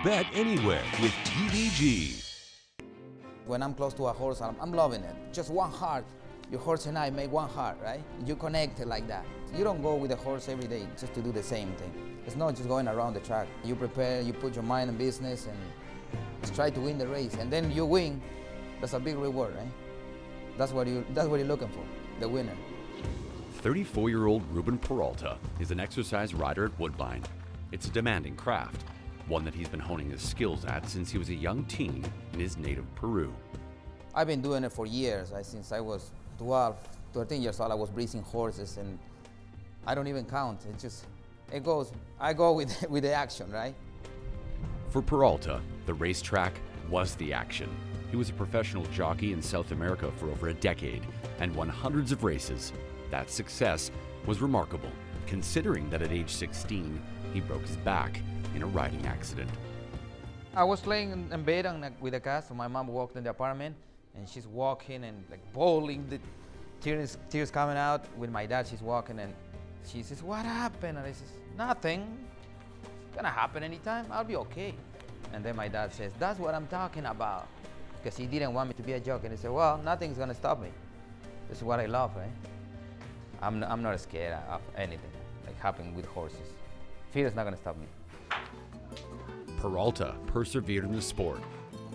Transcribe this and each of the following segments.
Bet anywhere with TVG. When I'm close to a horse, I'm loving it. Just one heart. Your horse and I make one heart, right? You connect like that. You don't go with a horse every day just to do the same thing. It's not just going around the track. You prepare, you put your mind in business, and just try to win the race. And then you win. That's a big reward, right? That's what you're looking for, the winner. 34-year-old Ruben Peralta is an exercise rider at Woodbine. It's a demanding craft, one that he's been honing his skills at since he was a young teen in his native Peru. I've been doing it for years. Since I was 12, 13 years old, I was breezing horses, and I don't even count. I go with the action, right? For Peralta, the racetrack was the action. He was a professional jockey in South America for over a decade and won hundreds of races. That success was remarkable, considering that at age 16, he broke his back in a riding accident. I was laying in bed with a cat, so my mom walked in the apartment, and she's walking and like bawling, the tears coming out. With my dad, she's walking, and she says, "What happened?" And I says, "Nothing. It's gonna happen anytime. I'll be okay." And then my dad says, "That's what I'm talking about," because he didn't want me to be a jockey. And he said, "Well, nothing's gonna stop me. This is what I love, right? I'm not scared of anything like happening with horses. Fear is not gonna stop me." Peralta persevered in the sport,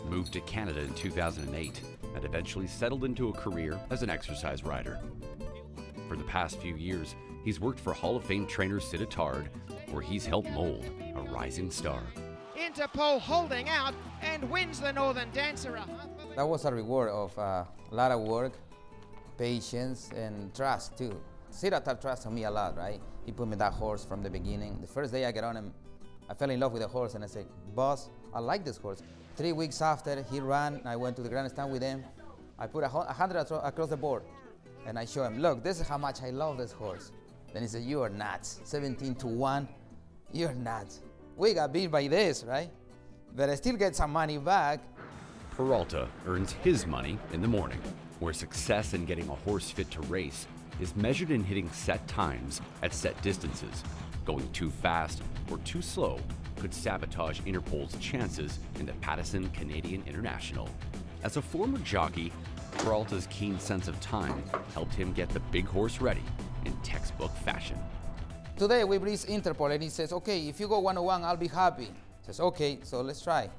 moved to Canada in 2008, and eventually settled into a career as an exercise rider. For the past few years, he's worked for Hall of Fame trainer Sid Attard, where he's helped mold a rising star. Interpol holding out and wins the Northern Dancer. That was a reward of a lot of work, patience, and trust too. Sid Attard trusted me a lot, right? He put me that horse from the beginning. The first day I get on him, I fell in love with the horse, and I said, "Boss, I like this horse." 3 weeks after he ran, I went to the grandstand with him. I put 100 across the board, and I show him, "Look, this is how much I love this horse." Then he said, "You are nuts, 17-1, you're nuts. We got beat by this, right? But I still get some money back." Peralta earns his money in the morning, where success in getting a horse fit to race is measured in hitting set times at set distances. Going too fast or too slow could sabotage Interpol's chances in the Pattison Canadian International. As a former jockey, Peralta's keen sense of time helped him get the big horse ready in textbook fashion. Today we breeze Interpol, and he says, "Okay, if you go 101, I'll be happy." I says, "Okay, so let's try."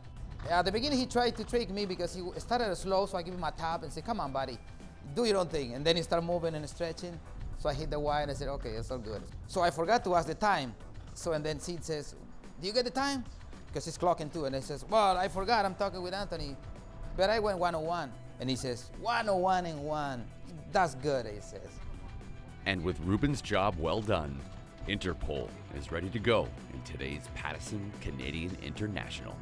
At the beginning, he tried to trick me because he started slow, so I give him a tap and say, "Come on, buddy, do your own thing." And then he started moving and stretching. So I hit the wire and I said, "Okay, it's all good." So I forgot to ask the time. And then Sid says, "Do you get the time?" Because he's clocking too. And he says, "Well, I forgot, I'm talking with Anthony, but I went 101. And he says, 101 and 1. That's good, he says. And with Ruben's job well done, Interpol is ready to go in today's Pattison Canadian International.